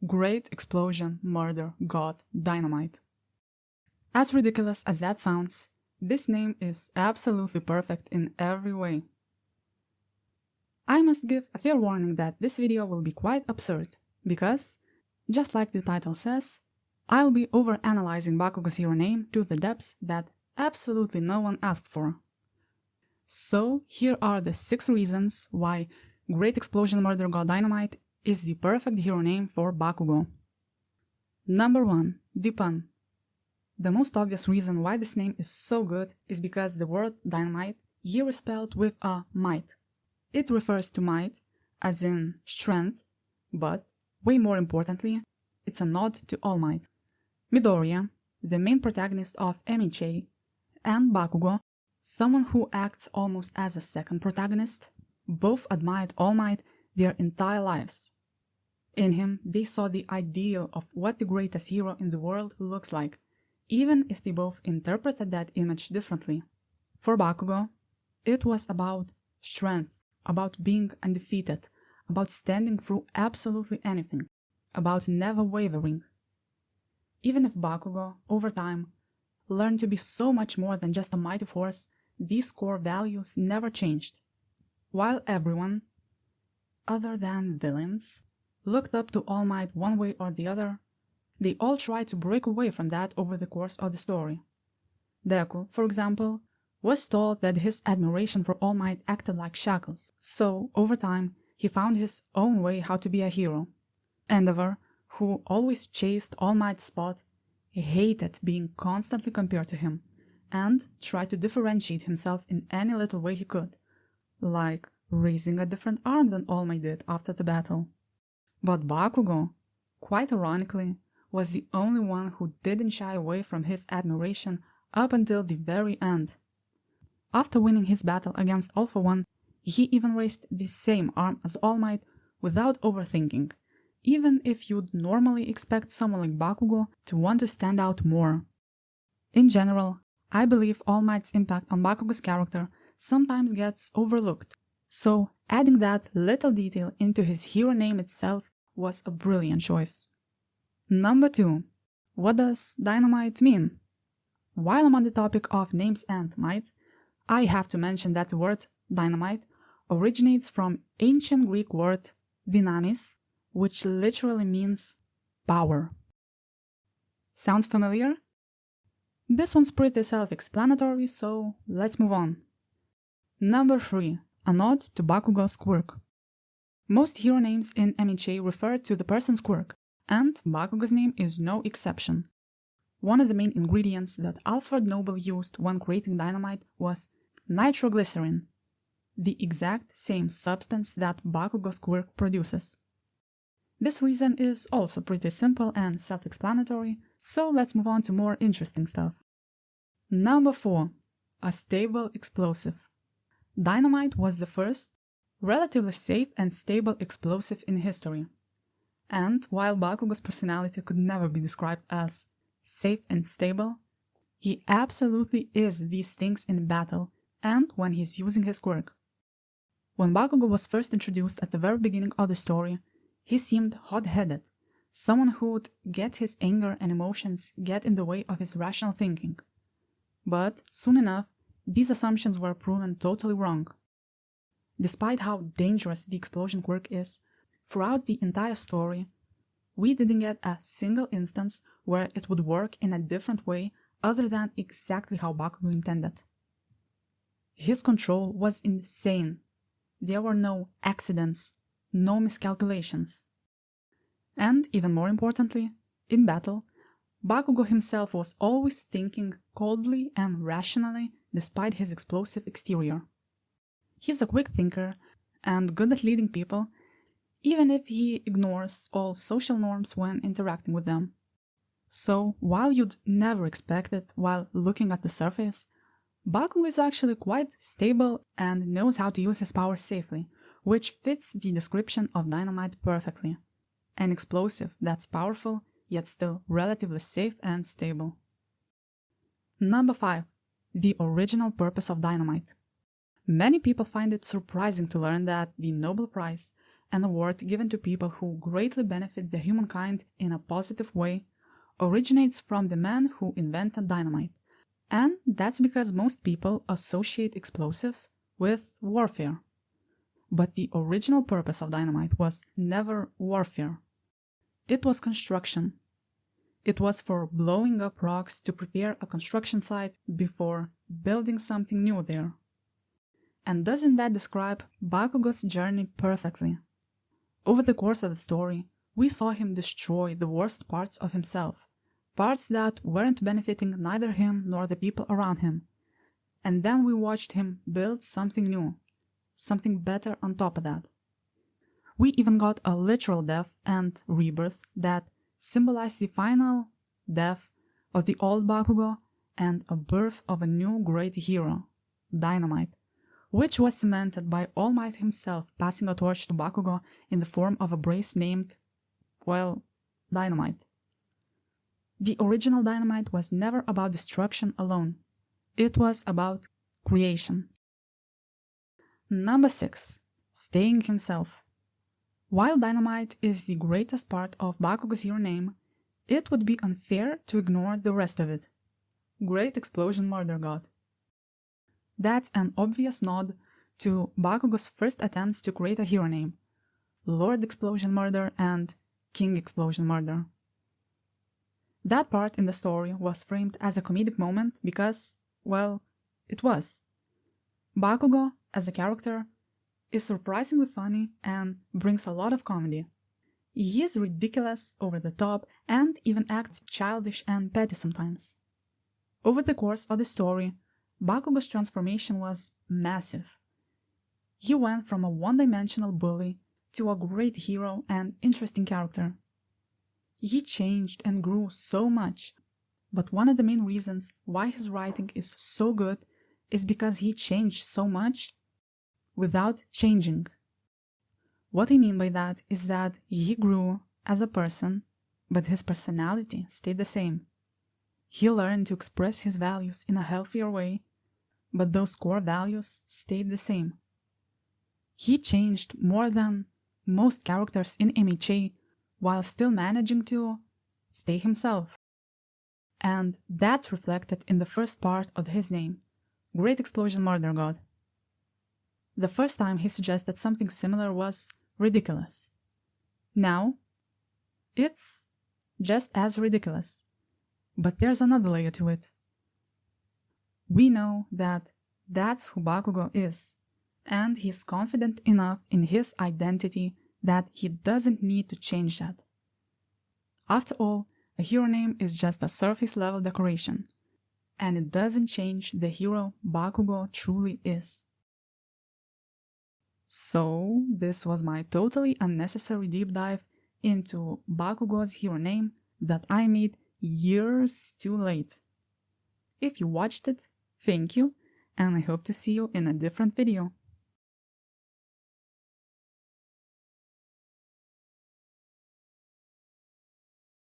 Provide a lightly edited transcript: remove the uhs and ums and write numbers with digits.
Great explosion, murder, god, dynamite. As ridiculous as that sounds, this name is absolutely perfect in every way. I must give a fair warning that this video will be quite absurd, because, just like the title says, I'll be overanalyzing Bakugo's hero name to the depths that absolutely no one asked for. So here are the 6 reasons why Great Explosion Murder God Dynamite is the perfect hero name for Bakugo. Number 1. The pun. The most obvious reason why this name is so good is because the word dynamite here is spelled with a might. It refers to might, as in strength, but, way more importantly, it's a nod to All Might. Midoriya, the main protagonist of aeiijlm, and Bakugo, someone who acts almost as a second protagonist, both admired All Might their entire lives. In him, they saw the ideal of what the greatest hero in the world looks like, even if they both interpreted that image differently. For Bakugo, it was about strength, about being undefeated, about standing through absolutely anything, about never wavering. Even if Bakugo, over time, learned to be so much more than just a mighty force, these core values never changed. While everyone, other than villains, looked up to All Might one way or the other, they all tried to break away from that over the course of the story. Deku, for example, was told that his admiration for All Might acted like shackles, so, over time, he found his own way how to be a hero. Endeavor, who always chased All Might's spot, hated being constantly compared to him, and tried to differentiate himself in any little way he could, like raising a different arm than All Might did after the battle. But Bakugo, quite ironically, was the only one who didn't shy away from his admiration up until the very end. After winning his battle against All For One, he even raised the same arm as All Might without overthinking, even if you'd normally expect someone like Bakugo to want to stand out more. In general, I believe All Might's impact on Bakugo's character sometimes gets overlooked, so adding that little detail into his hero name itself was a brilliant choice. Number 2. What does dynamite mean? While I'm on the topic of names and might, I have to mention that the word dynamite originates from ancient Greek word dynamis, which literally means power. Sounds familiar? This one's pretty self-explanatory, so let's move on. Number 3. A nod to Bakugo's quirk. Most hero names in aeiijlm refer to the person's quirk, and Bakugo's name is no exception. One of the main ingredients that Alfred Nobel used when creating dynamite was nitroglycerin, the exact same substance that Bakugo's quirk produces. This reason is also pretty simple and self-explanatory, so let's move on to more interesting stuff. Number 4. A stable explosive. Dynamite was the first, relatively safe and stable explosive in history. And while Bakugo's personality could never be described as safe and stable, he absolutely is these things in battle and when he's using his quirk. When Bakugo was first introduced at the very beginning of the story, he seemed hot-headed, someone who would get his anger and emotions get in the way of his rational thinking. But soon enough, these assumptions were proven totally wrong. Despite how dangerous the explosion quirk is, throughout the entire story, we didn't get a single instance where it would work in a different way other than exactly how Bakugo intended. His control was insane. There were no accidents, no miscalculations. And even more importantly, in battle, Bakugo himself was always thinking coldly and rationally despite his explosive exterior. He's a quick thinker and good at leading people, even if he ignores all social norms when interacting with them. So, while you'd never expect it while looking at the surface, Bakugo is actually quite stable and knows how to use his powers safely, which fits the description of dynamite perfectly. An explosive that's powerful, yet still relatively safe and stable. Number 5. The original purpose of dynamite. Many people find it surprising to learn that the Nobel Prize an award given to people who greatly benefit the humankind in a positive way, originates from the man who invented dynamite. And that's because most people associate explosives with warfare. But the original purpose of dynamite was never warfare. It was construction. It was for blowing up rocks to prepare a construction site before building something new there. And doesn't that describe Bakugo's journey perfectly? Over the course of the story, we saw him destroy the worst parts of himself, parts that weren't benefiting neither him nor the people around him. And then we watched him build something new, something better on top of that. We even got a literal death and rebirth that symbolized the final death of the old Bakugo and a birth of a new great hero, Dynamite, which was cemented by All Might himself passing a torch to Bakugo in the form of a brace named, well, Dynamite. The original Dynamite was never about destruction alone. It was about creation. Number 6. Staying himself. While Dynamite is the greatest part of Bakugo's hero name, it would be unfair to ignore the rest of it. Great Explosion Murder God. That's an obvious nod to Bakugo's first attempts to create a hero name, Lord Explosion Murder and King Explosion Murder. That part in the story was framed as a comedic moment because, well, it was. Bakugo, as a character, is surprisingly funny and brings a lot of comedy. He is ridiculous, over the top, and even acts childish and petty sometimes. Over the course of the story, Bakugo's transformation was massive. He went from a one-dimensional bully to a great hero and interesting character. He changed and grew so much, but one of the main reasons why his writing is so good is because he changed so much without changing. What I mean by that is that he grew as a person, but his personality stayed the same. He learned to express his values in a healthier way, but those core values stayed the same. He changed more than most characters in MHA while still managing to stay himself. And that's reflected in the first part of his name, Great Explosion Murder God. The first time he suggested something similar was ridiculous. Now, it's just as ridiculous. But there's another layer to it. We know that that's who Bakugo is, and he's confident enough in his identity that he doesn't need to change that. After all, a hero name is just a surface-level decoration, and it doesn't change the hero Bakugo truly is. So, this was my totally unnecessary deep dive into Bakugo's hero name that I made years too late. If you watched it, thank you, and I hope to see you in a different video.